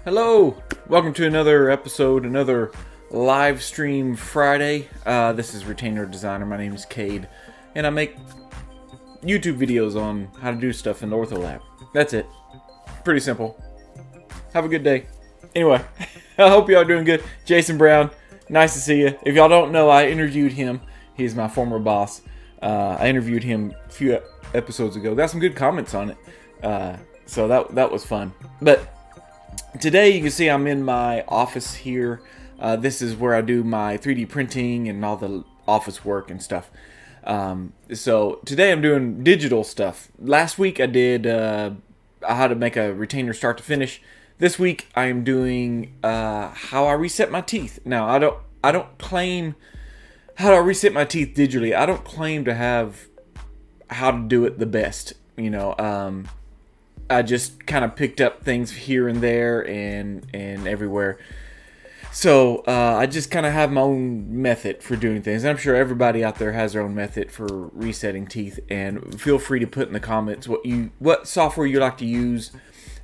Hello, welcome to another episode, another live stream Friday. This is Retainer Designer. My name is Cade, and I make YouTube videos on how to do stuff in the Ortho Lab. That's it. Pretty simple. Have a good day. Anyway, I hope y'all are doing good. Jason Brown, nice to see you. If y'all don't know, I interviewed him. He's my former boss. I interviewed him a few episodes ago. Got some good comments on it. So that was fun. But today you can see I'm in my office here. This is where I do my 3D printing and all the office work and stuff. So today I'm doing digital stuff. Last week I did how to make a retainer start to finish. This week I am doing how I reset my teeth. Now I don't claim how to reset my teeth digitally. I don't claim to have how to do it the best. You know, I just kind of picked up things here and there and everywhere. So I just kind of have my own method for doing things. And I'm sure everybody out there has their own method for resetting teeth. And feel free to put in the comments what software you like to use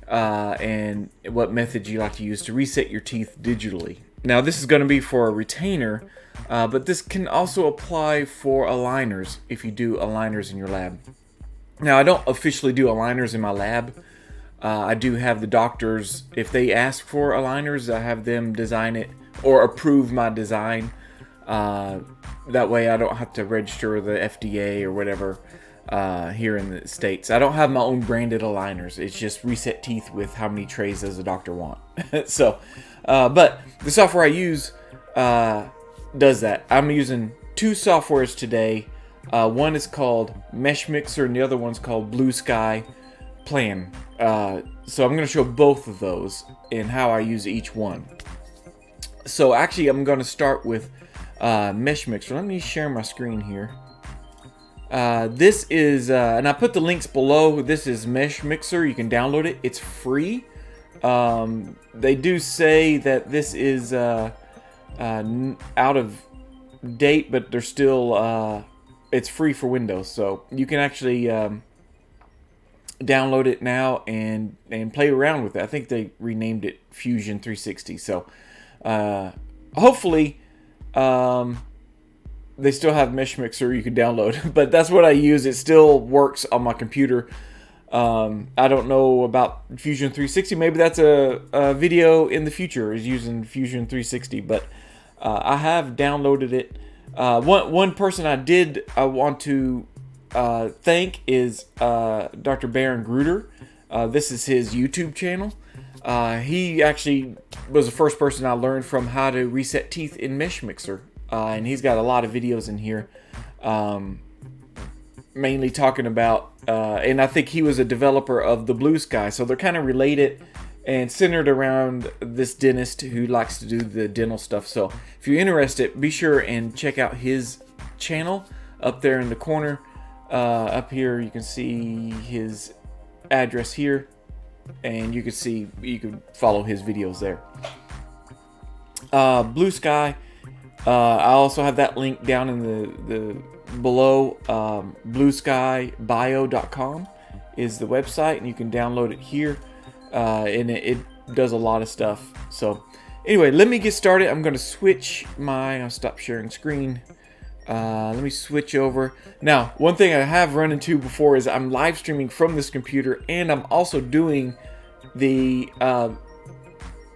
and what methods you like to use to reset your teeth digitally. Now this is going to be for a retainer, but this can also apply for aligners if you do aligners in your lab. Now, I don't officially do aligners in my lab. I do have the doctors, if they ask for aligners, I have them design it or approve my design. That way I don't have to register the FDA or whatever here in the States. I don't have my own branded aligners. It's just reset teeth with how many trays does the doctor want. So, but the software I use does that. I'm using two softwares today. One is called MeshMixer and the other one's called Blue Sky Plan. So I'm going to show both of those and how I use each one. So actually I'm going to start with MeshMixer. Let me share my screen here. This is, and I put the links below. This is MeshMixer. You can download it. It's free. They do say that this is out of date, but they're still... it's free for Windows, so you can actually download it now and play around with it. I think they renamed it Fusion 360. So hopefully they still have MeshMixer you can download, but that's what I use. It still works on my computer. I don't know about Fusion 360. Maybe that's a video in the future is using Fusion 360, but I have downloaded it. One person I want to thank is Dr. Barron Grutter. This is his YouTube channel. He actually was the first person I learned from how to reset teeth in MeshMixer. And he's got a lot of videos in here, mainly talking about, and I think he was a developer of the Blue Sky, so they're kind of related and centered around this dentist who likes to do the dental stuff. So if you're interested, be sure and check out his channel up there in the corner. Up here you can see his address here, and you can follow his videos there. Blue Sky, I also have that link down in the below. blueskybio.com is the website, and you can download it here. And it does a lot of stuff. So anyway, let me get started. I'm going to switch I'll stop sharing screen. Let me switch over. Now, one thing I have run into before is I'm live streaming from this computer, and I'm also doing the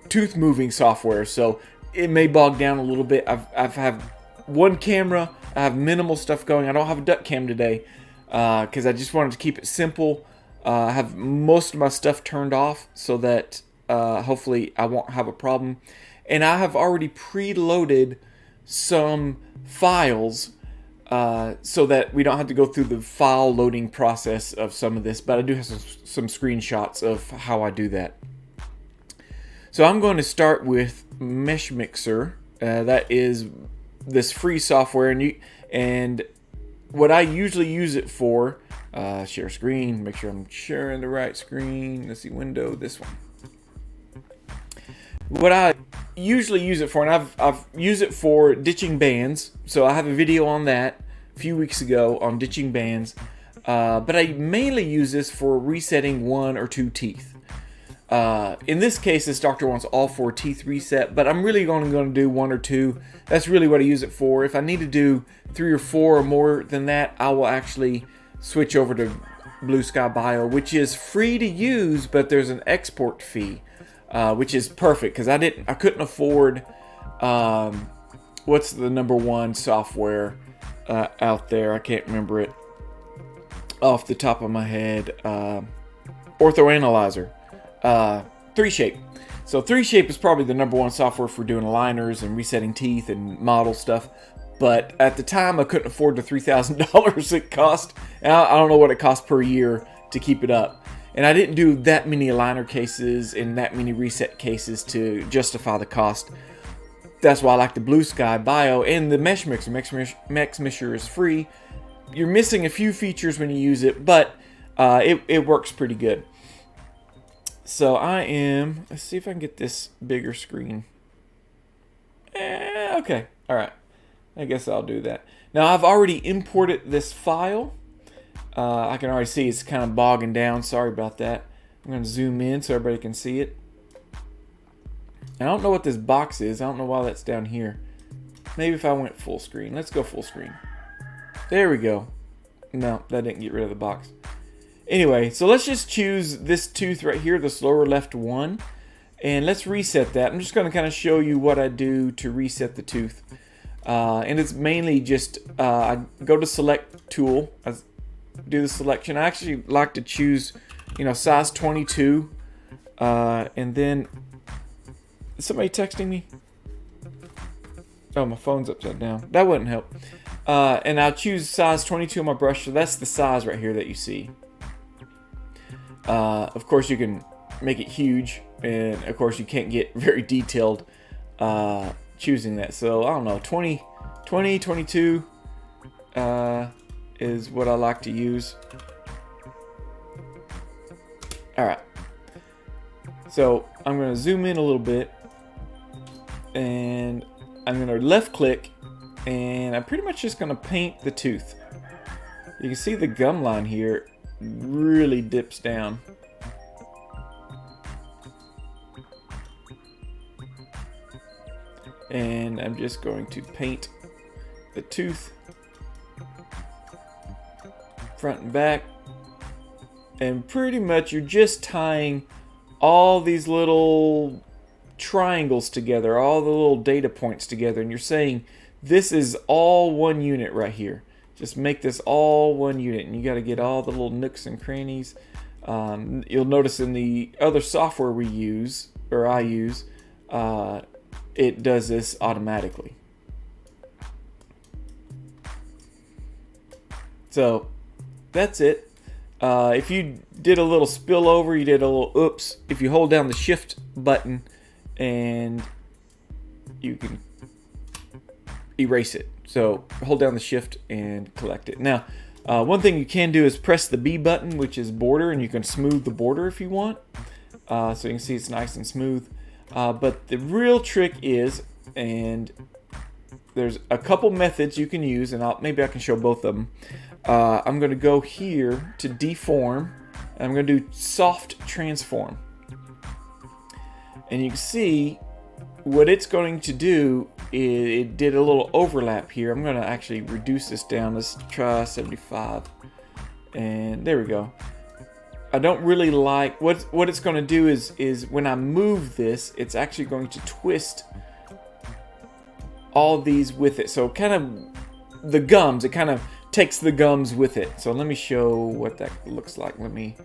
tooth moving software. So it may bog down a little bit. I've have one camera. I have minimal stuff going. I don't have a duck cam today because I just wanted to keep it simple. I have most of my stuff turned off so that hopefully I won't have a problem. And I have already preloaded some files so that we don't have to go through the file loading process of some of this. But I do have some screenshots of how I do that. So I'm going to start with MeshMixer. That is this free software. And what I usually use it for... share screen, make sure I'm sharing the right screen. Let's see, window, this one. What I usually use it for, and I've used it for ditching bands. So I have a video on that a few weeks ago on ditching bands. But I mainly use this for resetting one or two teeth. In this case, this doctor wants all 4 teeth reset, but I'm really only going to do 1 or 2. That's really what I use it for. If I need to do 3 or 4 or more than that, I will actually switch over to Blue Sky Bio, which is free to use, but there's an export fee, which is perfect because I couldn't afford what's the #1 software out there. I can't remember it off the top of my head. Orthoanalyzer. 3Shape. So 3Shape is probably the #1 software for doing aligners and resetting teeth and model stuff. But at the time, I couldn't afford the $3,000 it cost. I don't know what it cost per year to keep it up. And I didn't do that many aligner cases and that many reset cases to justify the cost. That's why I like the Blue Sky Bio and the MeshMixer. MeshMixer is free. You're missing a few features when you use it, but it works pretty good. So let's see if I can get this bigger screen. Okay, all right. I guess I'll do that. Now I've already imported this file. I can already see it's kind of bogging down. Sorry about that. I'm going to zoom in so everybody can see it. I don't know what this box is. I don't know why that's down here. Maybe if I went full screen. Let's go full screen. There we go. No, that didn't get rid of the box. Anyway, so let's just choose this tooth right here, this lower left one, and let's reset that. I'm just going to kind of show you what I do to reset the tooth. And it's mainly just, I go to select tool, I do the selection. I actually like to choose, size 22, and then, is somebody texting me? Oh, my phone's upside down. That wouldn't help. And I'll choose size 22 on my brush, so that's the size right here that you see. Of course, you can make it huge, and of course, you can't get very detailed choosing that. So, I don't know, 22 is what I like to use. Alright. So, I'm going to zoom in a little bit, and I'm going to left click, and I'm pretty much just going to paint the tooth. You can see the gum line here really dips down. And I'm just going to paint the tooth front and back, and pretty much you're just tying all these little triangles together, all the little data points together, and you're saying this is all one unit right here. Just make this all one unit, and you got to get all the little nooks and crannies. You'll notice in the other software we use, or I use, it does this automatically. So that's it. If you did a little spillover, you did a little oops, if you hold down the shift button, and you can erase it. So hold down the shift and collect it. Now, one thing you can do is press the B button, which is border, and you can smooth the border if you want. So you can see it's nice and smooth. But the real trick is, and there's a couple methods you can use, and maybe I can show both of them. I'm going to go here to deform, and I'm going to do soft transform. And you can see what it's going to do is it did a little overlap here. I'm going to actually reduce this down. Let's try 75. And there we go. I don't really like what it's going to do is when I move this, it's actually going to twist all these with it. So kind of the gums, it kind of takes the gums with it. So let me show what that looks like. Let me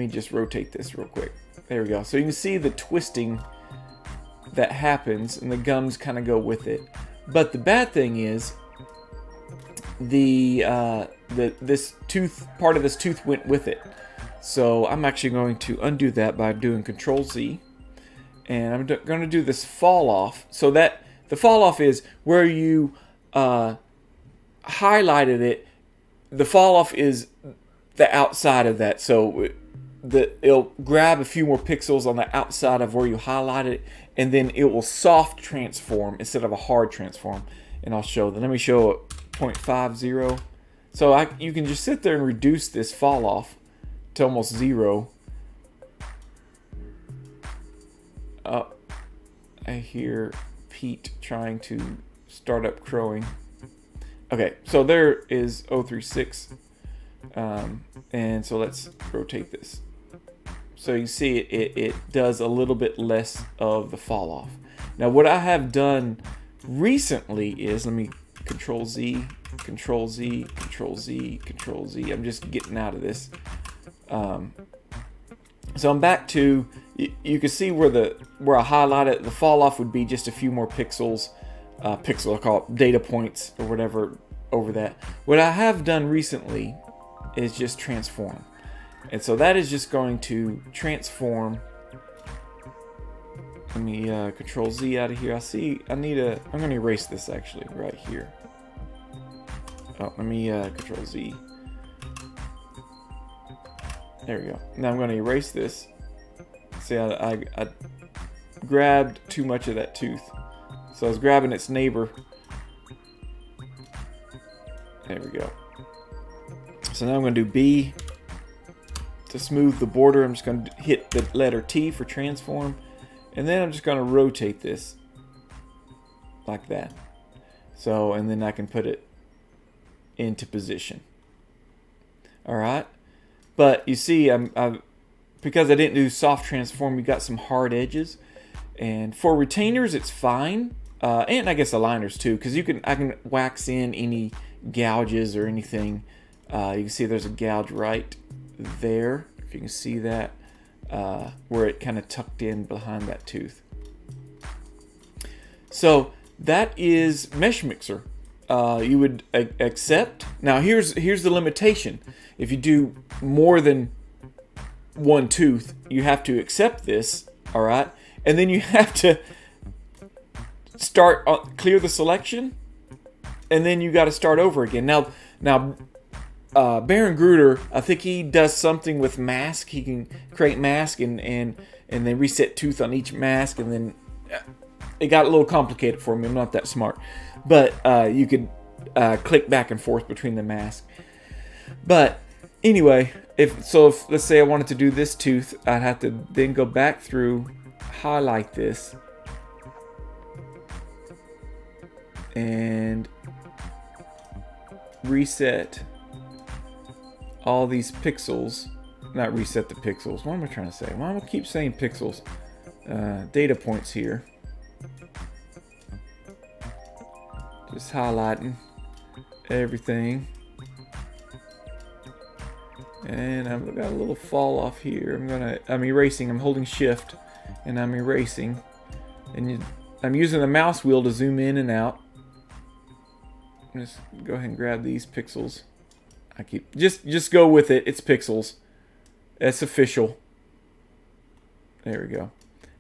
just rotate this real quick. There we go. So you can see the twisting that happens, and the gums kind of go with it. But the bad thing is this tooth, part of this tooth went with it. So I'm actually going to undo that by doing Control Z, and I'm going to do this fall off. So that the fall off is where you highlighted it. The fall off is the outside of that. So it'll grab a few more pixels on the outside of where you highlighted it, and then it will soft transform instead of a hard transform. And I'll show that. Let me show a 0.50. So you can just sit there and reduce this fall off to almost 0. Oh, I hear Pete trying to start up crowing. Okay, so there is 036. And so let's rotate this. So you see it does a little bit less of the fall off. Now what I have done recently is, let me Control Z, Control Z, Control Z, Control Z. I'm just getting out of this. So I'm back to, you can see where I highlighted the fall off would be just a few more pixels, I call it data points or whatever over that. What I have done recently is just transform. And so that is just going to transform. Let me Control Z out of here. I'm going to erase this actually right here. Oh, let me Control Z. There we go. Now I'm going to erase this. See, I grabbed too much of that tooth. So I was grabbing its neighbor. There we go. So now I'm going to do B to smooth the border. I'm just going to hit the letter T for transform. And then I'm just going to rotate this like that. So, and then I can put it into position. All right. But you see, because I didn't do soft transform, we got some hard edges. And for retainers, it's fine. And I guess aligners too, because I can wax in any gouges or anything. You can see there's a gouge right there, if you can see that, where it kind of tucked in behind that tooth. So that is MeshMixer. You would accept. Now here's the limitation. If you do more than one tooth, you have to accept this, all right? And then you have to clear the selection, and then you got to start over again. Now, Barron Grutter, I think he does something with mask. He can create mask and then reset tooth on each mask, and then it got a little complicated for me. I'm not that smart, but you could click back and forth between the mask. But anyway, if let's say I wanted to do this tooth, I'd have to then go back through, highlight this, and reset all these pixels. Not reset the pixels. What am I trying to say? Why am I keep saying pixels? Data points here. Just highlighting everything. And I've got a little fall off here. I'm erasing. I'm holding shift and I'm erasing. And I'm using the mouse wheel to zoom in and out. Just go ahead and grab these pixels. Just go with it. It's pixels. That's official. There we go.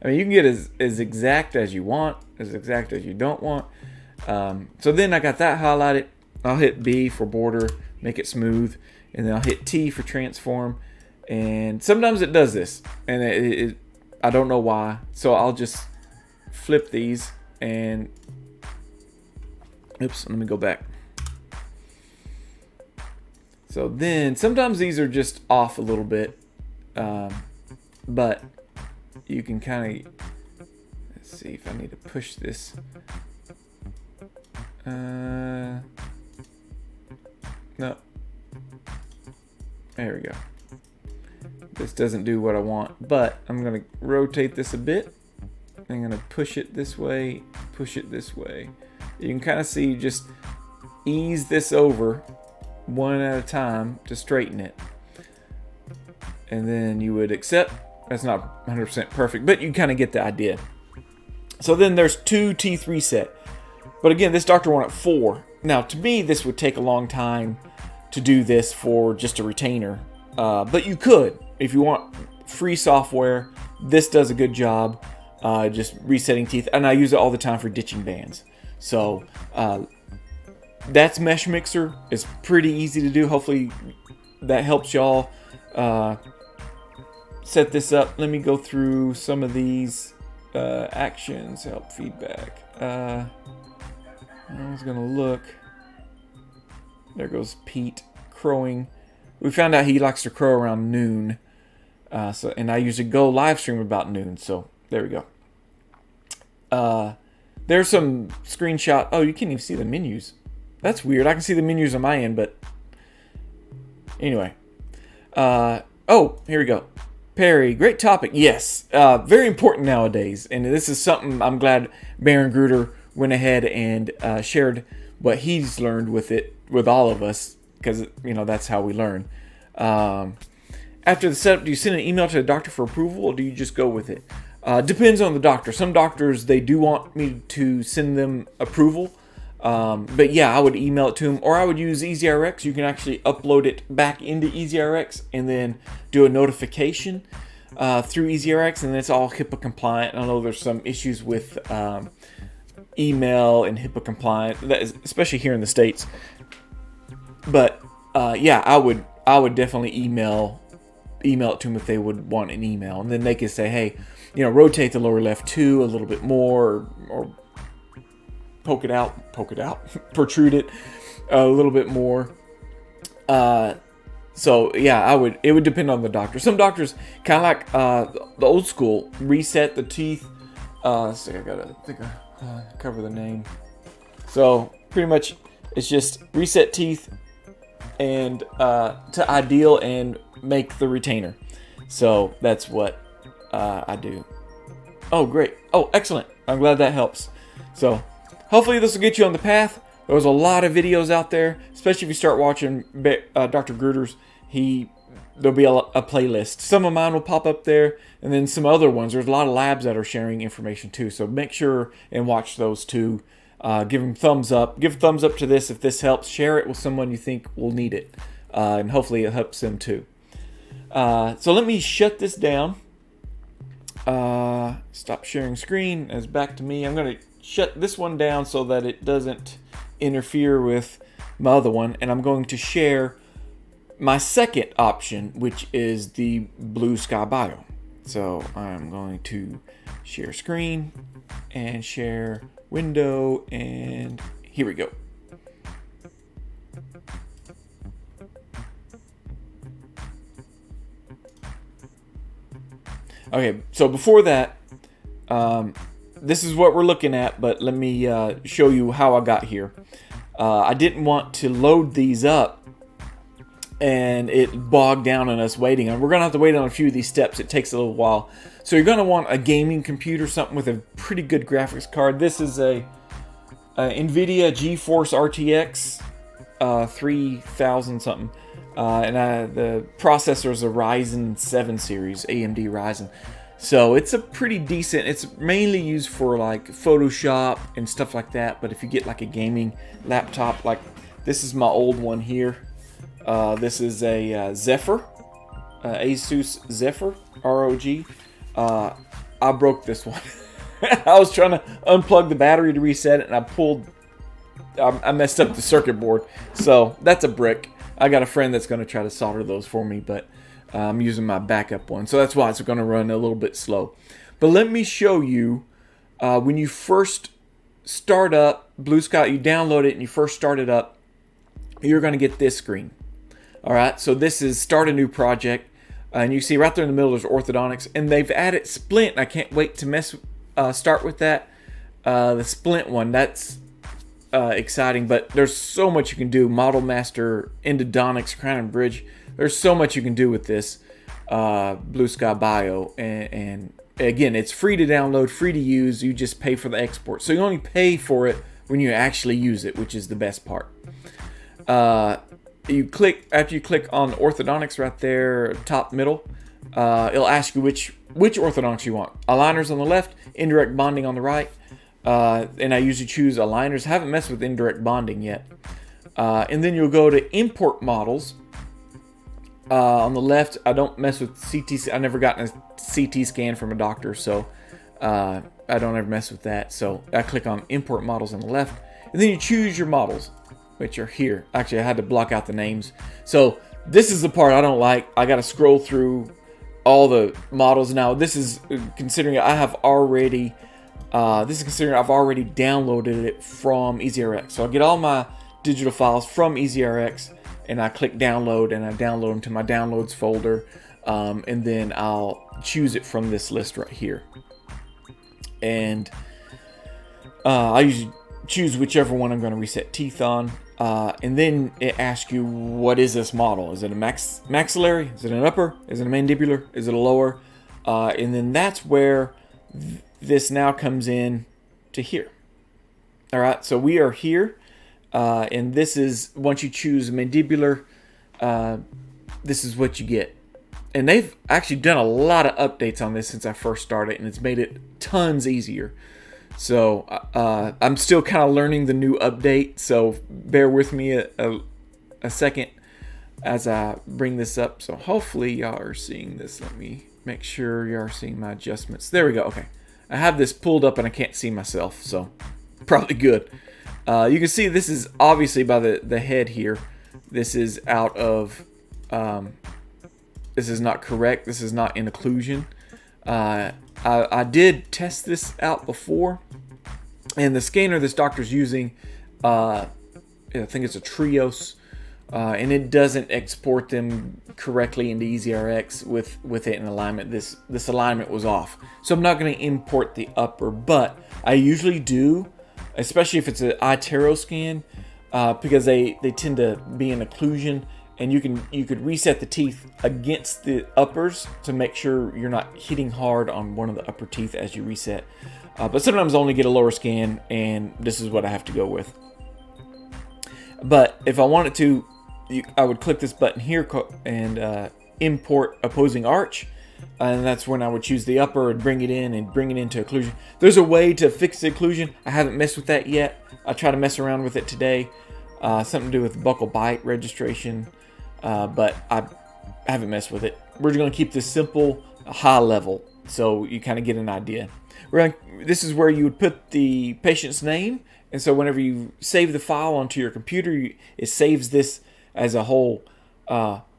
I mean, you can get as exact as you want, as exact as you don't want. So then I got that highlighted. I'll hit B for border, make it smooth, and then I'll hit T for transform. And sometimes it does this, and I don't know why. So I'll just flip these and oops, let me go back. So then sometimes these are just off a little bit, but you can kind of, let's see if I need to push this. No. There we go. This doesn't do what I want, but I'm going to rotate this a bit. I'm going to push it this way, push it this way. You can kind of see, just ease this over one at a time to straighten it. And then you would accept. That's not 100% perfect, but you kind of get the idea. So then there's 2 teeth reset. But again, this doctor wanted 4. Now, to me, this would take a long time to do this for just a retainer. But you could, if you want free software. This does a good job, just resetting teeth. And I use it all the time for ditching bands. So that's MeshMixer. It's pretty easy to do. Hopefully that helps y'all set this up. Let me go through some of these actions, help, feedback. I was going to look. There goes Pete crowing. We found out he likes to crow around noon. And I usually go live stream about noon. So there we go. There's some screenshot. Oh, you can't even see the menus. That's weird. I can see the menus on my end, but anyway. Oh, here we go. Perry, great topic. Yes, very important nowadays. And this is something I'm glad Barron Grutter went ahead and shared what he's learned with it, with all of us, because, that's how we learn. After the setup, do you send an email to the doctor for approval, or do you just go with it? Depends on the doctor. Some doctors, they do want me to send them approval. But yeah, I would email it to them, or I would use EasyRx. You can actually upload it back into EasyRx and then do a notification through EasyRx, and it's all HIPAA compliant. I know there's some issues with email and HIPAA compliant, especially here in the States. But yeah, I would definitely email it to them if they would want an email, and then they can say, hey, rotate the lower left 2 a little bit more, or poke it out, protrude it a little bit more. So yeah, it would depend on the doctor. Some doctors kind of like the old school, reset the teeth. So I gotta cover the name. So pretty much it's just reset teeth and to ideal and make the retainer. So that's what I do. Oh, great. Oh, excellent. I'm glad that helps. So hopefully this will get you on the path. There's a lot of videos out there, especially if you start watching Dr. Grutter's. There'll be a playlist. Some of mine will pop up there, and then some other ones. There's a lot of labs that are sharing information too, so make sure and watch those too. Give them thumbs up. Give a thumbs up to this if this helps. Share it with someone you think will need it, and hopefully it helps them too. So let me shut this down. Stop sharing screen. It's back to me. I'm going to shut this one down so that it doesn't interfere with my other one, and I'm going to share my second option, which is the Blue Sky Bio. So I'm going to share screen and share window, and here we go. Okay, so before that, this is what we're looking at, but let me show you how I got here. I didn't want to load these up and it bogged down on us waiting. And we're going to have to wait on a few of these steps. It takes a little while. So you're going to want a gaming computer, something with a pretty good graphics card. This is a NVIDIA GeForce RTX 3000 something. And the processor is a Ryzen 7 series, AMD Ryzen. So it's a pretty decent, it's mainly used for like Photoshop and stuff like that. But if you get like a gaming laptop, like this is my old one here. This is a Zephyr, Asus Zephyr, ROG. I broke this one. I was trying to unplug the battery to reset it, and I messed up the circuit board. So that's a brick. I got a friend that's going to try to solder those for me, but I'm using my backup one. So that's why it's going to run a little bit slow. But let me show you when you first start up Blue Sky, you download it and you first start it up, you're going to get this screen. All right, so this is start a new project. And you see right there in the middle there's Orthodontics, and they've added Splint. I can't wait to start with that. The Splint one, that's exciting, but there's so much you can do. Model Master, Endodontics, Crown and Bridge. There's so much you can do with this Blue Sky Bio, and again, it's free to download, free to use. You just pay for the export, so you only pay for it when you actually use it, which is the best part. After you click on Orthodontics right there, top middle, it'll ask you which orthodontics you want. Aligners on the left, indirect bonding on the right. And I usually choose aligners. I haven't messed with indirect bonding yet. And then you'll go to import models. On the left, I don't mess with CT. I've never gotten a CT scan from a doctor, so I don't ever mess with that. So I click on import models on the left, and then you choose your models, which are here. Actually, I had to block out the names. So this is the part I don't like. I got to scroll through all the models. Now, this is considering I've already downloaded it from EasyRx. So I get all my digital files from EasyRx, and I click download, and I download them to my downloads folder, and then I'll choose it from this list right here. And I usually choose whichever one I'm going to reset teeth on. And then it asks you, what is this model? Is it a maxillary? Is it an upper? Is it a mandibular? Is it a lower? And then that's where this now comes in to here. All right, so we are here. And this is, once you choose mandibular, this is what you get. And they've actually done a lot of updates on this since I first started, and it's made it tons easier. So I'm still kind of learning the new update, so bear with me a second as I bring this up. So hopefully y'all are seeing this. Let me make sure y'all are seeing my adjustments. There we go. Okay, I have this pulled up and I can't see myself, so probably good. You can see this is obviously by the head here. This is out of, this is not correct. This is not in occlusion. I did test this out before, and the scanner this doctor's using, I think it's a Trios, and it doesn't export them correctly into EasyRx with it in alignment. This alignment was off, so I'm not going to import the upper, but I usually do, especially if it's an iTero scan, because they tend to be in occlusion. And you could reset the teeth against the uppers to make sure you're not hitting hard on one of the upper teeth as you reset. But sometimes I only get a lower scan, and this is what I have to go with. But if I wanted to, I would click this button here and import opposing arch. And that's when I would choose the upper and bring it in and bring it into occlusion. There's a way to fix the occlusion. I haven't messed with that yet. I'll try to mess around with it today. Something to do with buccal bite registration. But I haven't messed with it. We're just going to keep this simple, high level, so you kind of get an idea. This is where you would put the patient's name, and so whenever you save the file onto your computer, it saves this as a whole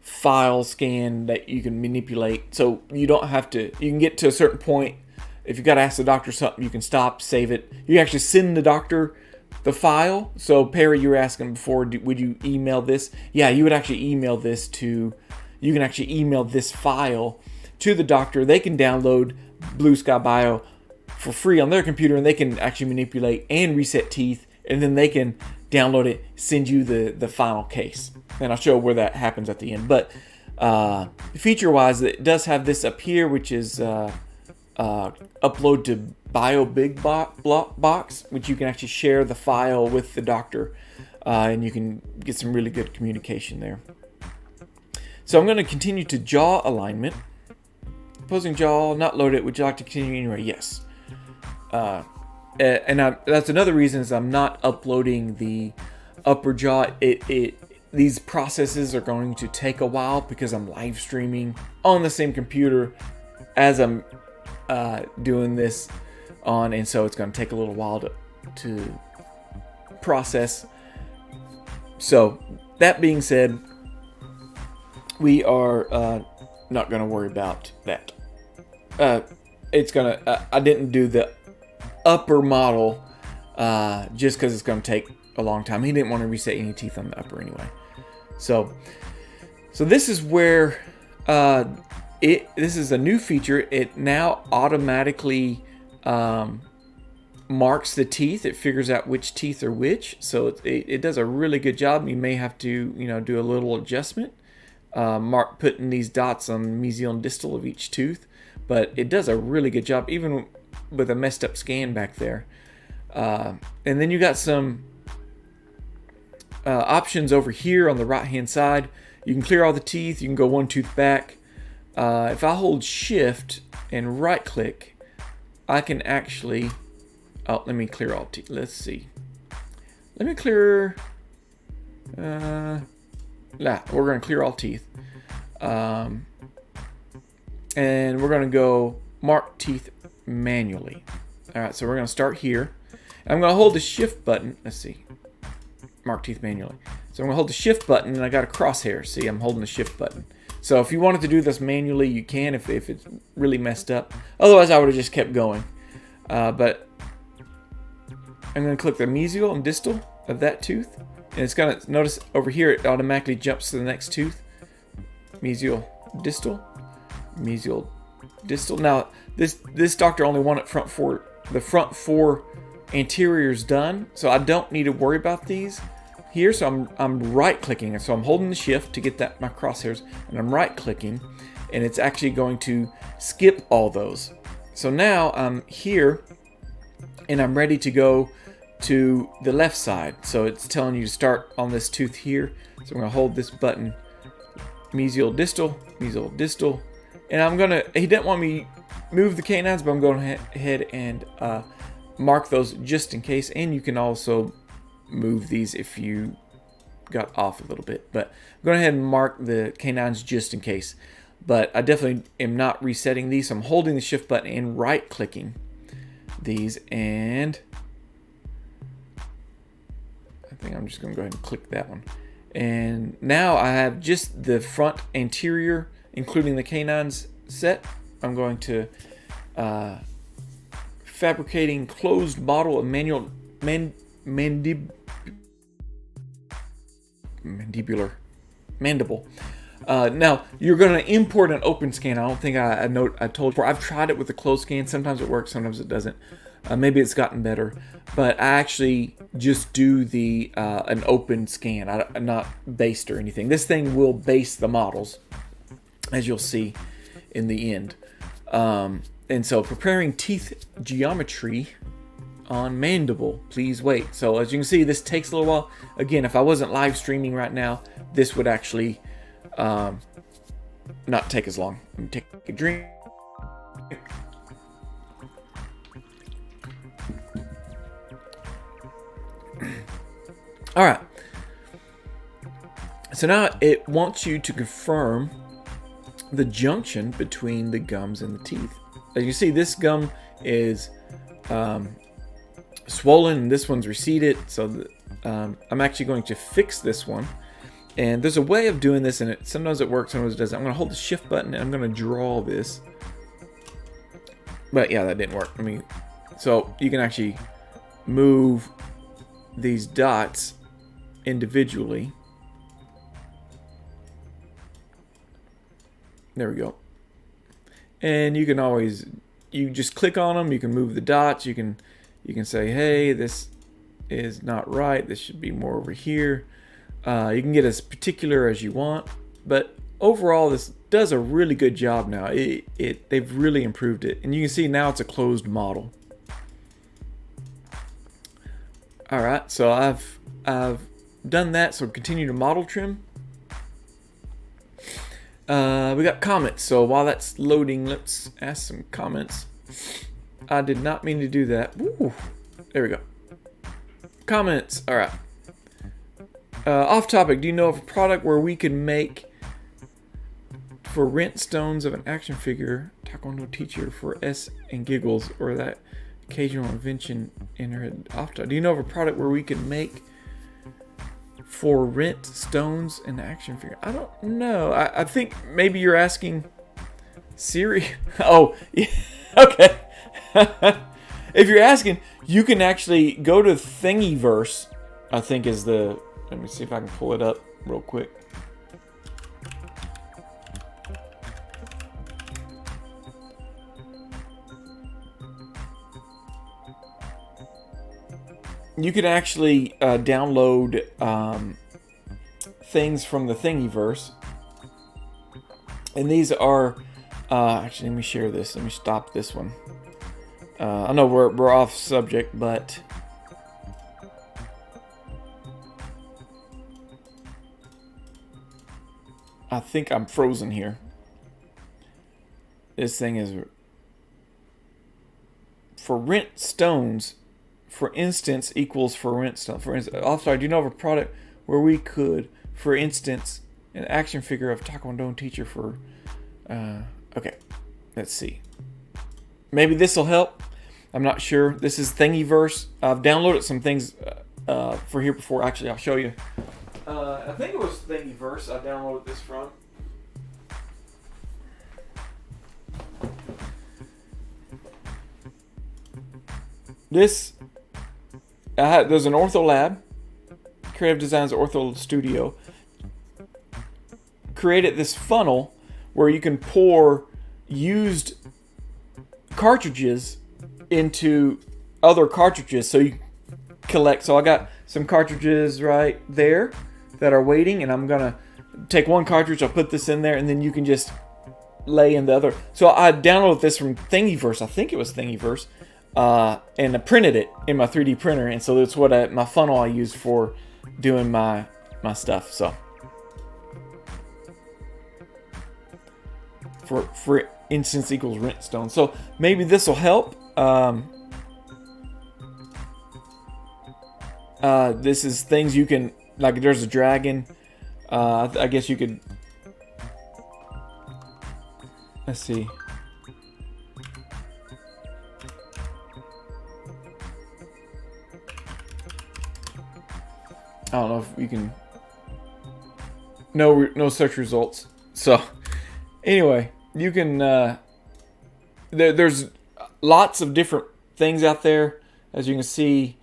file scan that you can manipulate. So you don't have to, you can get to a certain point. If you've got to ask the doctor something, you can stop, save it. You actually send the doctor the file. So Perry, you were asking before, would you email this? Yeah, you would actually email this to, you can actually email this file to the doctor. They can download Blue Sky Bio for free on their computer, and they can actually manipulate and reset teeth, and then they can download it, send you the final case. And I'll show where that happens at the end. But feature wise, it does have this up here, which is upload to Bio Big Box, which you can actually share the file with the doctor, and you can get some really good communication there. So I'm going to continue to jaw alignment. Opposing jaw, not loaded. Would you like to continue anyway? Yes. That's another reason is I'm not uploading the upper jaw. These processes are going to take a while because I'm live streaming on the same computer as I'm doing this on, and so it's going to take a little while to process. So that being said, we are not going to worry about that. It's gonna. I didn't do the upper model just because it's going to take a long time. He didn't want to reset any teeth on the upper anyway. So this is where this is a new feature. It now automatically marks the teeth. It figures out which teeth are which. So it does a really good job. You may have to do a little adjustment, putting these dots on mesial and distal of each tooth. But it does a really good job, even with a messed up scan back there. And then you got some options over here on the right hand side. You can clear all the teeth. You can go one tooth back. If I hold shift and right click, I can actually, let me clear all teeth. Let's see. Let me clear, we're going to clear all teeth. And we're going to go mark teeth manually. All right, so we're going to start here. I'm going to hold the shift button. Let's see. Mark teeth manually. So I'm going to hold the shift button, and I got a crosshair. See, I'm holding the shift button. So if you wanted to do this manually, you can if it's really messed up. Otherwise, I would have just kept going. But I'm going to click the mesial and distal of that tooth. And it's going to, notice over here, it automatically jumps to the next tooth. Mesial, distal. Mesial, distal. Now, this doctor only wanted the front four anterior's done, so I don't need to worry about these here. So I'm right clicking, so I'm holding the shift to get that my crosshairs, and I'm right clicking, and it's actually going to skip all those. So now I'm here and I'm ready to go to the left side. So it's telling you to start on this tooth here. So I'm going to hold this button, mesial distal, and he didn't want me move the canines, but I'm going ahead and mark those just in case. And you can also move these if you got off a little bit, but I'm going ahead and mark the canines just in case. But I definitely am not resetting these. So I'm holding the shift button and right clicking these, and I think I'm just going to go ahead and click that one. And now I have just the front anterior, including the canines, set. I'm going to fabricating closed model of manual mandible. Now you're going to import an open scan. I don't think I told you before. I've tried it with a closed scan. Sometimes it works, sometimes it doesn't. Maybe it's gotten better, but I actually just do the an open scan. I'm not based or anything. This thing will base the models, as you'll see in the end. And so preparing teeth geometry on mandible. Please wait. So as you can see, this takes a little while. Again, if I wasn't live streaming right now, this would actually not take as long. Let me take a drink. All right. So now it wants you to confirm the junction between the gums and the teeth. As you see, this gum is swollen and this one's receded. So I'm actually going to fix this one. And there's a way of doing this, and sometimes it works, sometimes it doesn't. I'm going to hold the shift button and I'm going to draw this. But yeah, that didn't work. So you can actually move these dots individually. There we go. And you can always, you just click on them. You can move the dots. You can say, hey, this is not right. This should be more over here. You can get as particular as you want, but overall, this does a really good job now. They've really improved it, and you can see now it's a closed model. All right, so I've done that. So continue to model trim. We got comments. So while that's loading, let's ask some comments. I did not mean to do that. Ooh, there we go. Comments. All right. Off topic, do you know of a product where we could make for rent stones of an action figure, Taekwondo teacher for S and giggles, or that occasional invention in her head? Off topic, do you know of a product where we could make for rent stones and action figure? I don't know. I think maybe you're asking Siri. Oh, yeah. Okay. If you're asking, you can actually go to Thingiverse, I think is the... Let me see if I can pull it up real quick. You can actually download things from the Thingiverse. And these are... actually, let me share this. Let me stop this one. I know we're off subject, but... I think I'm frozen here. This thing is for rent stones, for instance, equals for rent stone. For instance, also, do you know of a product where we could, for instance, an action figure of Taekwondo teacher for, okay, let's see. Maybe this will help. I'm not sure. This is Thingiverse. I've downloaded some things for here before. Actually, I'll show you. I think it was Thingiverse I downloaded this from. There's an Ortho Lab, Creative Designs Ortho Studio, created this funnel where you can pour used cartridges into other cartridges, so you collect. So I got some cartridges right there that are waiting, and I'm gonna take one cartridge, I'll put this in there, and then you can just lay in the other. So I downloaded this from Thingiverse, I think it was Thingiverse, and I printed it in my 3D printer, and so that's what my funnel I use for doing my stuff. So for instance equals rent stone. So maybe this will help. This is things you can, like, there's a dragon. I guess you could, let's see. I don't know if you can, no search results. So anyway, you can, there's lots of different things out there, as you can see.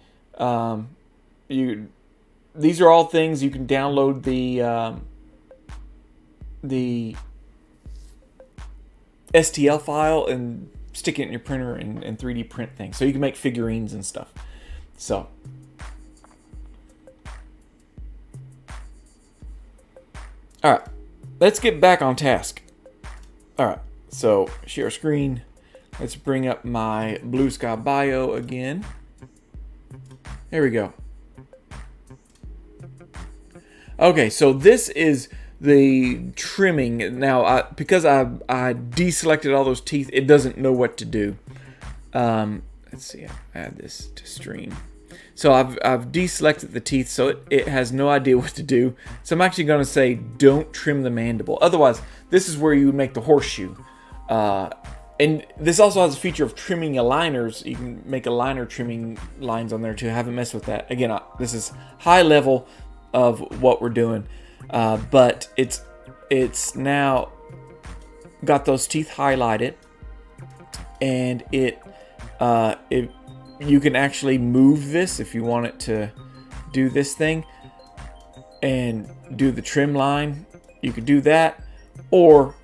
These are all things you can download the STL file and stick it in your printer and 3D print things, so you can make figurines and stuff. So all right, let's get back on task. All right, so share screen. Let's bring up my Blue Sky Bio again. There we go. Okay, so this is the trimming. Now, because I deselected all those teeth, it doesn't know what to do. Let's see, I'll add this to stream. So I've deselected the teeth, so it has no idea what to do. So I'm actually going to say don't trim the mandible. Otherwise, this is where you would make the horseshoe. And this also has a feature of trimming aligners. You can make aligner trimming lines on there too. I haven't messed with that. Again, this is high level of what we're doing, but it's now got those teeth highlighted, and you can actually move this if you want it to do this thing and do the trim line. You could do that, or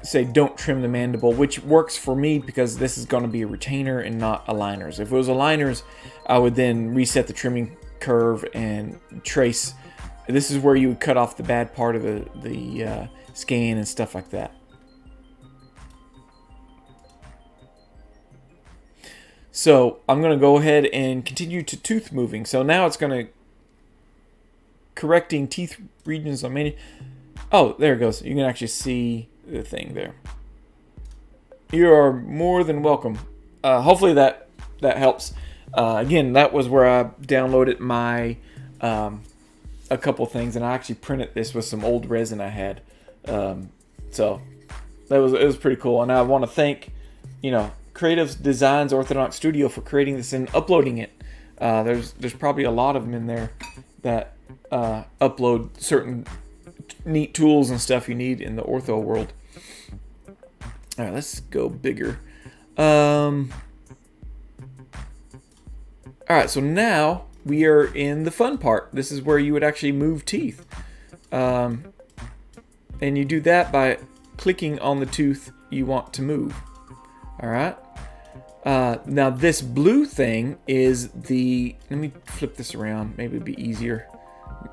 say don't trim the mandible, which works for me because this is going to be a retainer and not aligners. If it was aligners, I would then reset the trimming curve and trace. This is where you would cut off the bad part of the scan and stuff like that. So I'm going to go ahead and continue to tooth moving. So now it's going to correcting teeth regions on many. Oh, there it goes. You can actually see the thing there. You are more than welcome. Hopefully that helps. Again, that was where I downloaded my a couple things, and I actually printed this with some old resin I had. So it was pretty cool, and I want to thank Creative Designs Orthodontic Studio for creating this and uploading it. There's probably a lot of them in there that upload certain neat tools and stuff you need in the ortho world. All right, let's go bigger. All right, so now we are in the fun part. This is where you would actually move teeth. And you do that by clicking on the tooth you want to move. All right. Now this blue thing is let me flip this around. Maybe it'd be easier.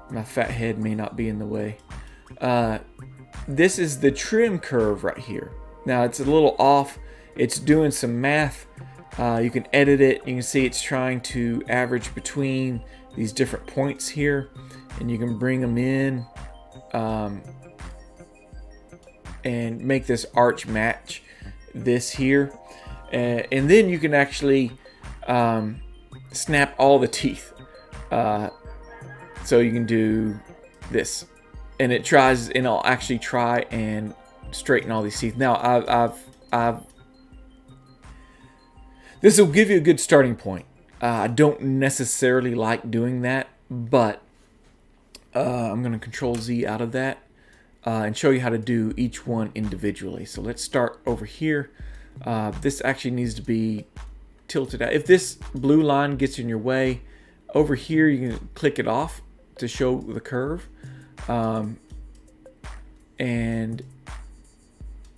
My fat head may not be in the way. This is the trim curve right here. Now it's a little off. It's doing some math. You can edit it. You can see it's trying to average between these different points here, and you can bring them in and make this arch match this here, and then you can actually snap all the teeth. So you can do this, and it'll actually try and straighten all these teeth. Now this will give you a good starting point. I don't necessarily like doing that, but I'm going to Control Z out of that and show you how to do each one individually. So let's start over here. This actually needs to be tilted out. If this blue line gets in your way, over here you can click it off to show the curve. And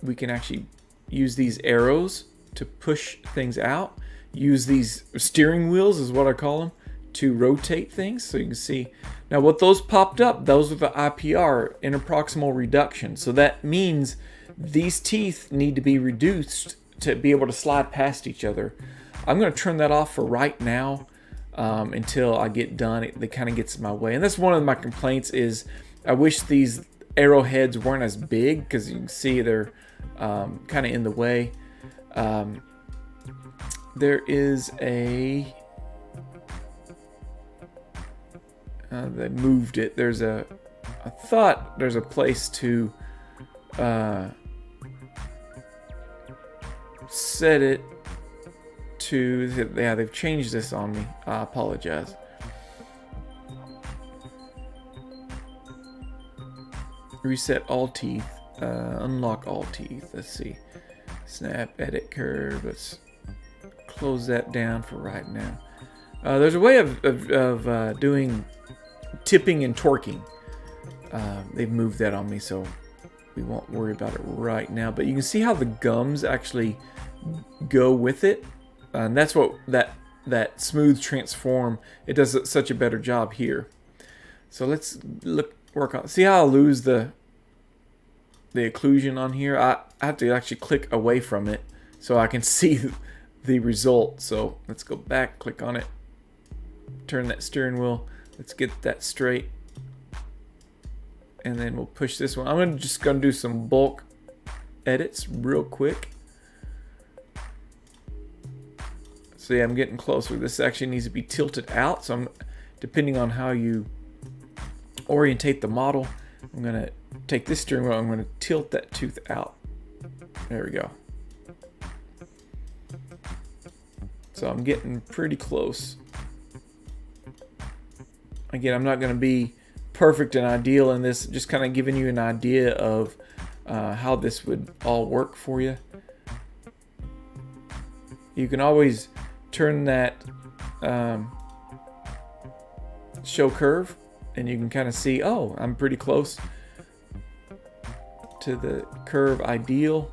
we can actually use these arrows to push things out. use these steering wheels, is what I call them, to rotate things. So you can see now what those popped up, those are the IPR, interproximal reduction. So that means these teeth need to be reduced to be able to slide past each other. I'm going to turn that off for right now until I get done. It kind of gets in my way. And that's one of my complaints is I wish these arrowheads weren't as big, because you can see they're kind of in the way. There is a... they moved it. There's a... I thought there's a place to set it to... Yeah, they've changed this on me. I apologize. Reset all teeth. Unlock all teeth. Let's see. Snap, edit curve. Let's close that down for right now. There's a way of doing tipping and torquing. They've moved that on me, so we won't worry about it right now. But you can see how the gums actually go with it. And that's what that smooth transform, it does such a better job here. So let's work on. See how I lose the occlusion on here? I have to actually click away from it so I can see the result. So let's go back, click on it, turn that steering wheel. Let's get that straight, and then we'll push this one. I'm just gonna do some bulk edits real quick. So yeah, I'm getting closer. This actually needs to be tilted out. So I'm, depending on how you orientate the model, I'm gonna take this steering wheel, I'm gonna tilt that tooth out. There we go. So I'm getting pretty close. Again, I'm not gonna be perfect and ideal in this, just kind of giving you an idea of how this would all work for you. You can always turn that show curve, and you can kind of see, oh, I'm pretty close to the curve ideal.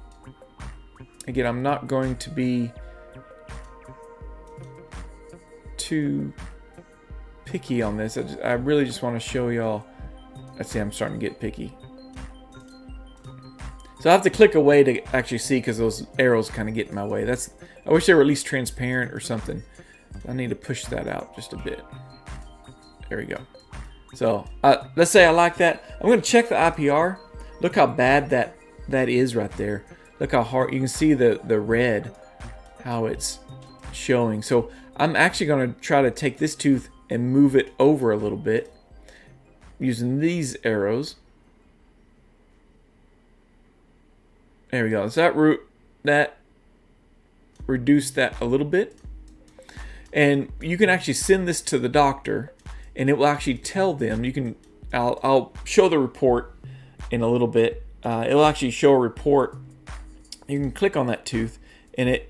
Again, I'm not going to be too picky on this. I really just want to show y'all. Let's see, I'm starting to get picky. So I have to click away to actually see, because those arrows kind of get in my way. I wish they were at least transparent or something. I need to push that out just a bit. There we go. So let's say I like that. I'm going to check the IPR. Look how bad that is right there. Look how hard you can see the red, how it's showing. So I'm actually going to try to take this tooth and move it over a little bit using these arrows. There we go. So that reduce that a little bit. And you can actually send this to the doctor, and it will actually tell them. I'll show the report in a little bit. It will actually show a report. You can click on that tooth, and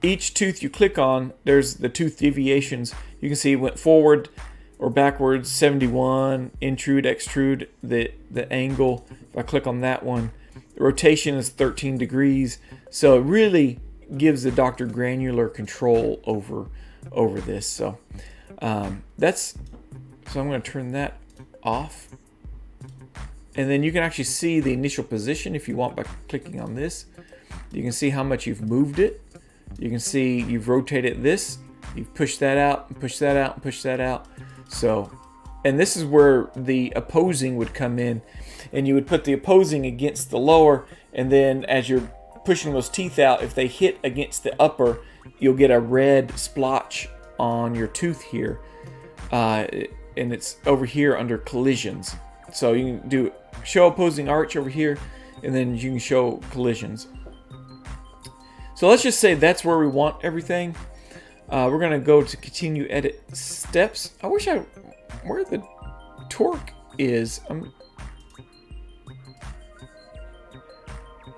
each tooth you click on, there's the tooth deviations. You can see it went forward or backwards, 71, intrude, extrude, the angle. If I click on that one, the rotation is 13 degrees. So it really gives the doctor granular control over this. So I'm going to turn that off. And then you can actually see the initial position if you want by clicking on this. You can see how much you've moved it. You can see you've rotated this. You've pushed that out, and pushed that out, and pushed that out. So, and this is where the opposing would come in. And you would put the opposing against the lower, and then as you're pushing those teeth out, if they hit against the upper, you'll get a red splotch on your tooth here. And it's over here under collisions. So you can do show opposing arch over here, and then you can show collisions. So let's just say that's where we want everything. We're going to go to continue edit steps. I wish where the torque is.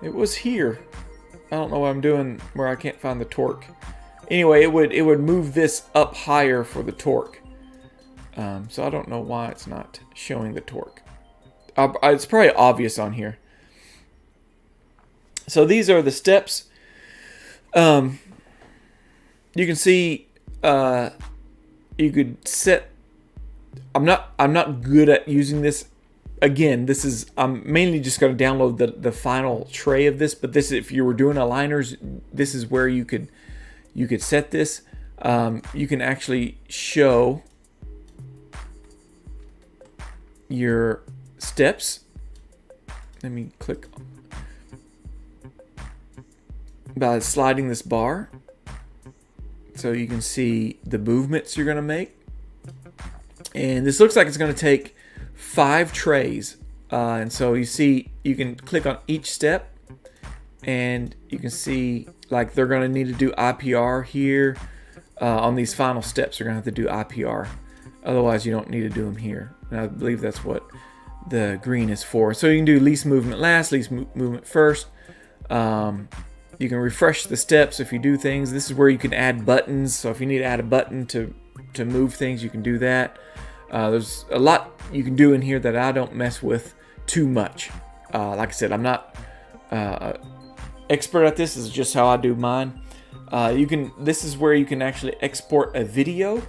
It was here. I don't know what I'm doing where I can't find the torque. Anyway, it would move this up higher for the torque. So I don't know why it's not showing the torque. It's probably obvious on here. So these are the steps. You you can see you could set. I'm not good at using this. Again, I'm mainly just going to download the final tray of this. But this, if you were doing aligners, this is where you could set this. You can actually show your steps. Let me click by sliding this bar, so you can see the movements you're going to make. And this looks like it's going to take 5 trays, and so you can click on each step, and you can see like they're going to need to do IPR here. On these final steps, you're going to have to do IPR. Otherwise, you don't need to do them here. And I believe that's what the green is for. So you can do least movement last, least movement first. You can refresh the steps if you do things. This is where you can add buttons. So if you need to add a button to move things, you can do that. There's a lot you can do in here that I don't mess with too much. Like I said, I'm not expert at this. This is just how I do mine. This is where you can actually export a video,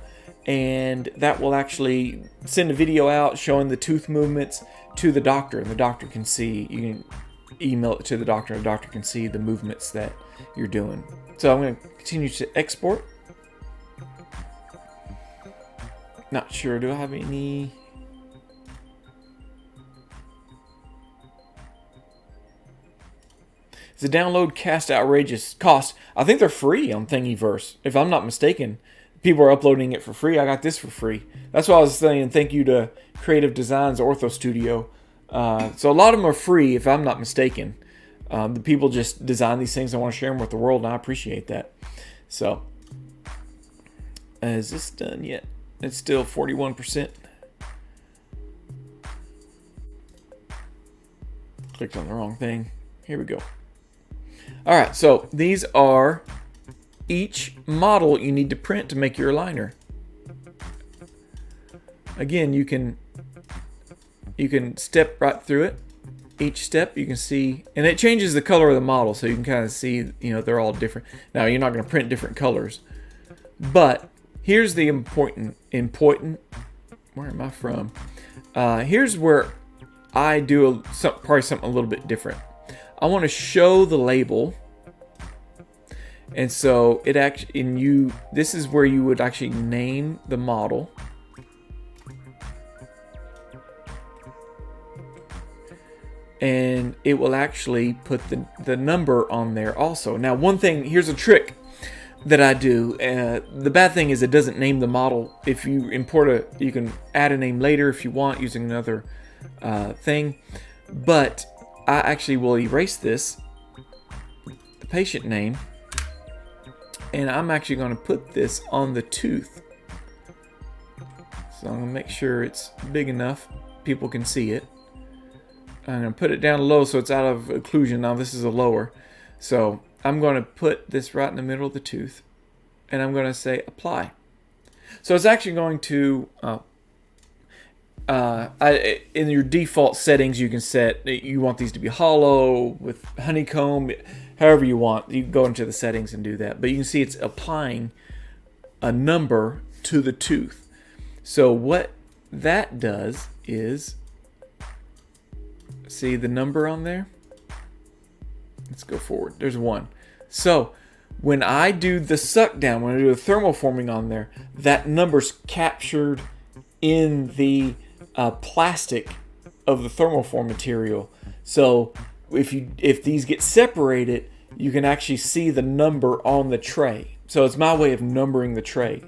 and that will actually send a video out showing the tooth movements to the doctor, and the doctor can see. You can email it to the doctor, and the doctor can see the movements that you're doing. So I'm going to continue to export. Not sure, do I have any? The download cast outrageous cost. I think they're free on Thingiverse, if I'm not mistaken. People are uploading it for free. I got this for free. That's why I was saying thank you to Creative Designs Ortho Studio. So a lot of them are free, if I'm not mistaken. The people just design these things. I want to share them with the world, and I appreciate that. So, is this done yet? It's still 41%. Clicked on the wrong thing. Here we go. All right, so these are each model you need to print to make your aligner. Again, you can step right through it. Each step you can see, and it changes the color of the model, so you can kind of see, they're all different. Now, you're not going to print different colors, but here's the important. Where am I from? Here's where I do probably something a little bit different. I want to show the label, and so this is where you would actually name the model. And it will actually put the number on there also. Now, one thing, here's a trick that I do. The bad thing is it doesn't name the model. If you import you can add a name later if you want using another thing. But I actually will erase the patient name, and I'm actually going to put this on the tooth. So I'm going to make sure it's big enough people can see it. I'm going to put it down low so it's out of occlusion. Now this is a lower. So I'm going to put this right in the middle of the tooth, and I'm going to say apply. So it's actually going to, in your default settings, you can set, you want these to be hollow with honeycomb, however you want. You can go into the settings and do that. But you can see it's applying a number to the tooth. So what that does is, see the number on there? Let's go forward. There's 1. So when I do the suck down, when I do the thermoforming on there, that number's captured in the plastic of the thermoform material. So if these get separated, you can actually see the number on the tray. So it's my way of numbering the tray.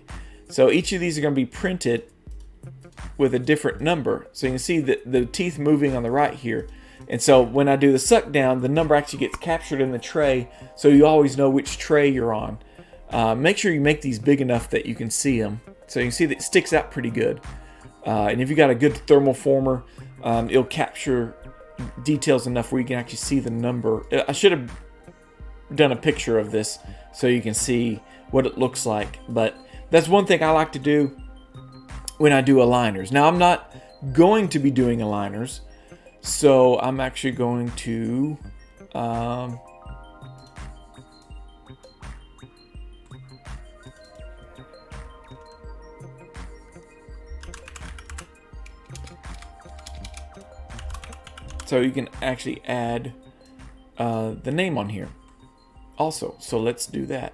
So each of these are going to be printed with a different number. So you can see the teeth moving on the right here. And so when I do the suck down, the number actually gets captured in the tray, so you always know which tray you're on. Make sure you make these big enough that you can see them. So you can see that it sticks out pretty good. And if you got a good thermoformer, it'll capture details enough where you can actually see the number. I should have done a picture of this so you can see what it looks like. But that's one thing I like to do when I do aligners. Now, I'm not going to be doing aligners, so I'm actually going to So you can actually add the name on here also. So let's do that.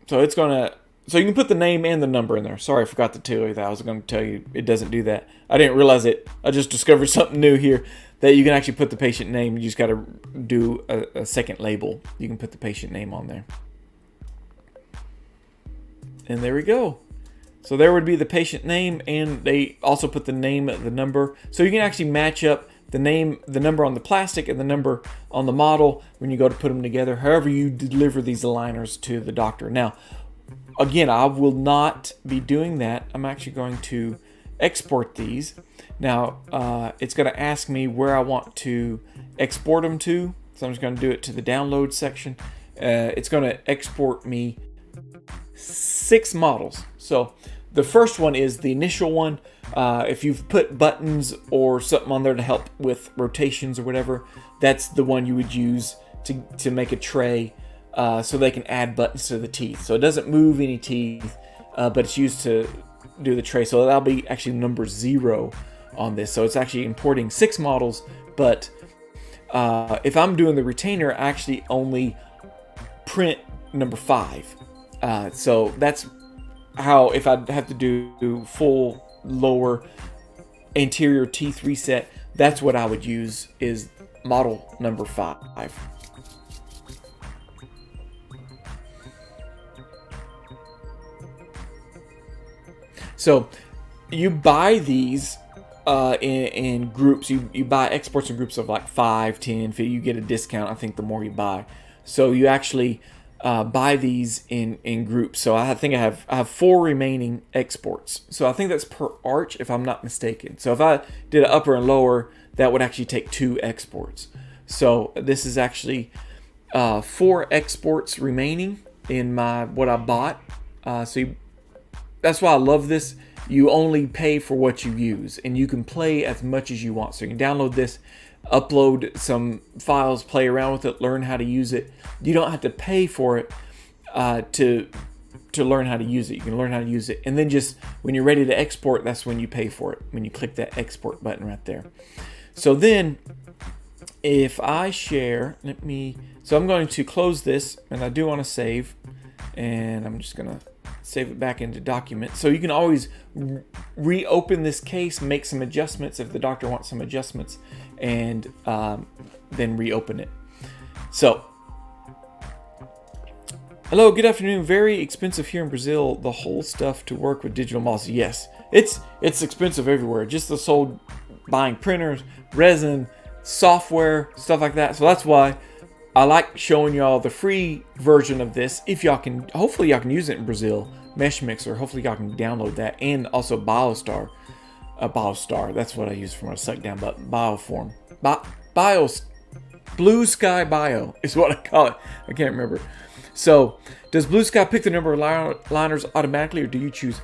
So it's gonna, so you can put the name and the number in there. Sorry, I forgot to tell you that. I was going to tell you it doesn't do that. I didn't realize it. I just discovered something new here, that you can actually put the patient name. You just got to do a second label. You can put the patient name on there. And there we go. So there would be the patient name, and they also put the name, the number. So you can actually match up the name, the number on the plastic and the number on the model when you go to put them together, however you deliver these aligners to the doctor. Now, again, I will not be doing that. I'm actually going to export these. Now, it's going to ask me where I want to export them to. So I'm just going to do it to the download section. It's going to export me 6 models. So the first one is the initial one. If you've put buttons or something on there to help with rotations or whatever, that's the one you would use to make a tray so they can add buttons to the teeth. So it doesn't move any teeth, but it's used to do the tray. So that'll be actually number 0 on this. So it's actually importing 6 models, but if I'm doing the retainer, I actually only print number 5. So that's how, if I have to do full lower anterior teeth reset, that's what I would use, is model number 5. So you buy these in groups. You buy exports in groups of like 5, 10, 50. You get a discount, I think, the more you buy. So you actually buy these in groups. So I think I have 4 remaining exports. So I think that's per arch, if I'm not mistaken. So if I did an upper and lower, that would actually take 2 exports. So this is actually 4 exports remaining in what I bought. That's why I love this. You only pay for what you use, and you can play as much as you want. So you can download this, upload some files, play around with it, learn how to use it. You don't have to pay for it to learn how to use it. You can learn how to use it, and then just when you're ready to export, that's when you pay for it, when you click that export button right there. So then if I share, so I'm going to close this, and I do want to save, and I'm just going to save it back into document. So you can always reopen this case, make some adjustments if the doctor wants some adjustments, and then reopen it. So, hello, good afternoon. Very expensive here in Brazil, the whole stuff to work with digital models. Yes, it's expensive everywhere. Just the whole buying printers, resin, software, stuff like that. So that's why I like showing y'all the free version of this. If y'all can, hopefully y'all can use it in Brazil. MeshMixer, hopefully y'all can download that, and also BioStar. BioStar, that's what I use for my suck down button. Bioform, Blue Sky Bio is what I call it. I can't remember. So, does Blue Sky pick the number of liners automatically, or do you choose?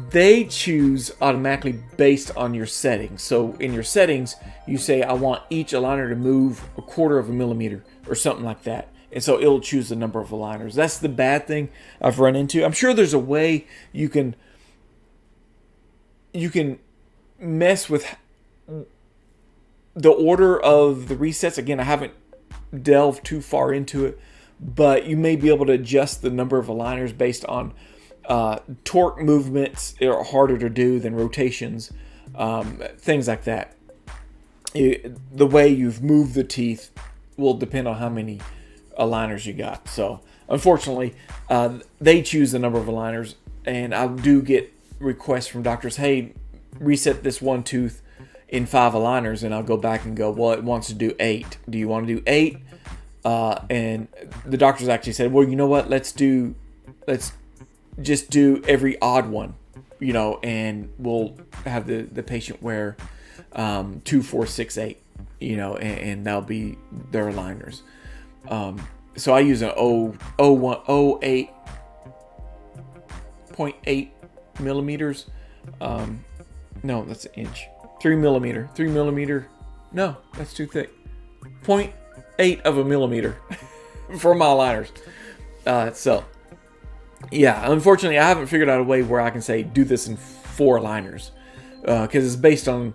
They choose automatically based on your settings. So in your settings, you say, I want each aligner to move 1/4 of a millimeter or something like that. And so it'll choose the number of aligners. That's the bad thing I've run into. I'm sure there's a way you can mess with the order of the resets. Again, I haven't delved too far into it, but you may be able to adjust the number of aligners based on torque movements are harder to do than rotations, things like that. The way you've moved the teeth will depend on how many aligners you got. So unfortunately, they choose the number of aligners, and I do get requests from doctors, hey, reset this one tooth in 5 aligners, and I'll go back and go, well, it wants to do 8. Do you want to do 8? And the doctors actually said, well, you know what, let's just do every odd one, and we'll have the patient wear 2, 4, 6, 8, and that'll be their aligners. So I use an 0.8 millimeters. No, that's an inch. 3 millimeter. No, that's too thick. 0.8 of a millimeter for my aligners. So yeah, unfortunately, I haven't figured out a way where I can say do this in 4 aligners. because it's based on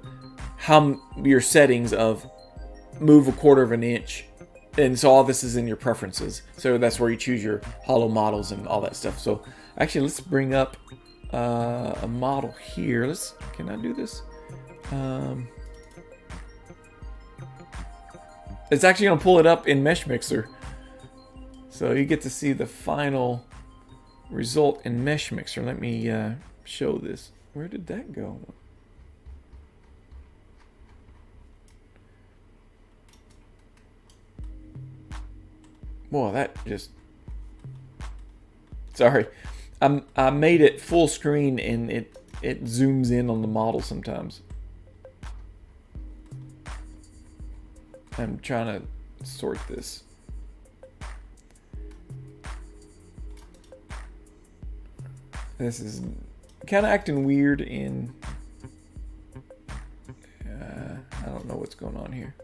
how your settings of move 1/4 of an inch, and so all this is in your preferences. So that's where you choose your hollow models and all that stuff. So actually, let's bring up a model here. Can I do this? It's actually going to pull it up in MeshMixer, so you get to see the final result in MeshMixer. Let me show this. Where did that go? Boy, that just... Sorry. I made it full screen and it zooms in on the model sometimes. I'm trying to sort this. This is kind of acting weird in... I don't know what's going on here.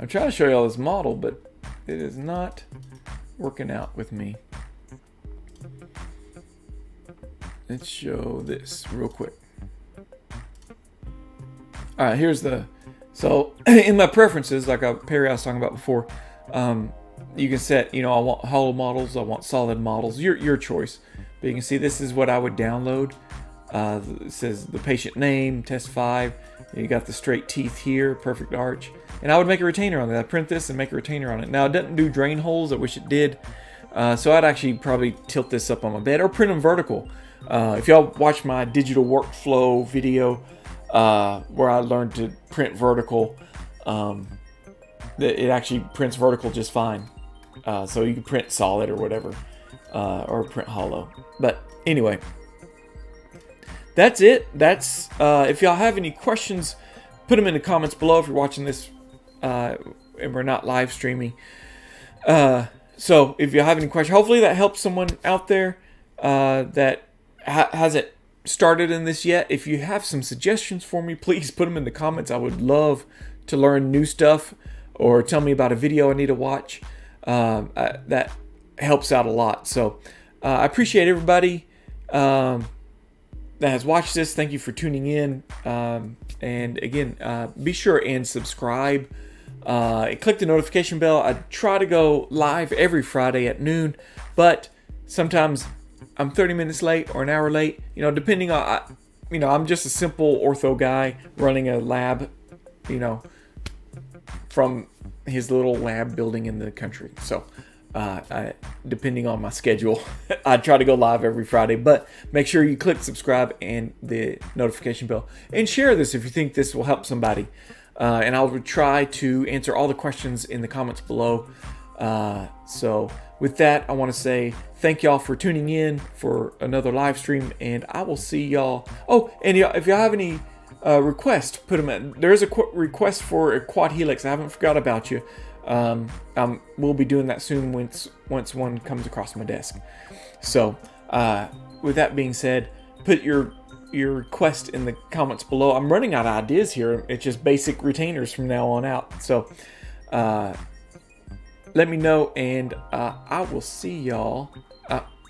I'm trying to show you all this model, but it is not working out with me. Let's show this real quick. All right, here's the... So in my preferences, like Perry I was talking about before, you can set, I want hollow models, I want solid models, your choice. But you can see this is what I would download. It says the patient name, test 5. You got the straight teeth here, perfect arch. And I would make a retainer on it. I'd print this and make a retainer on it. Now, it doesn't do drain holes. I wish it did. So I'd actually probably tilt this up on my bed or print them vertical. If y'all watch my digital workflow video where I learned to print vertical, it actually prints vertical just fine. So you can print solid or whatever, or print hollow. But anyway, that's it. That's if y'all have any questions, put them in the comments below if you're watching this and we're not live streaming. So if you have any questions, hopefully that helps someone out there that hasn't started in this yet. If you have some suggestions for me, please put them in the comments. I would love to learn new stuff, or tell me about a video I need to watch. That helps out a lot. So I appreciate everybody that has watched this. Thank you for tuning in. And again, be sure and subscribe. Click the notification bell. I try to go live every Friday at noon, but sometimes I'm 30 minutes late or an hour late, depending on, I'm just a simple ortho guy running a lab, from his little lab building in the country. So, depending on my schedule, I try to go live every Friday, but make sure you click subscribe and the notification bell, and share this if you think this will help somebody. And I'll try to answer all the questions in the comments below. So with that, I want to say thank y'all for tuning in for another live stream, and I will see y'all. Oh, and if y'all have any requests, put them in. There is a request for a quad helix. I haven't forgot about you. We'll be doing that soon once one comes across my desk. So with that being said, put your request in the comments below. I'm running out of ideas here. It's just basic retainers from now on out. So let me know, and I will see y'all.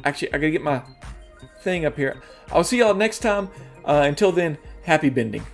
Actually, I gotta get my thing up here. I'll see y'all next time. Until then, happy bending.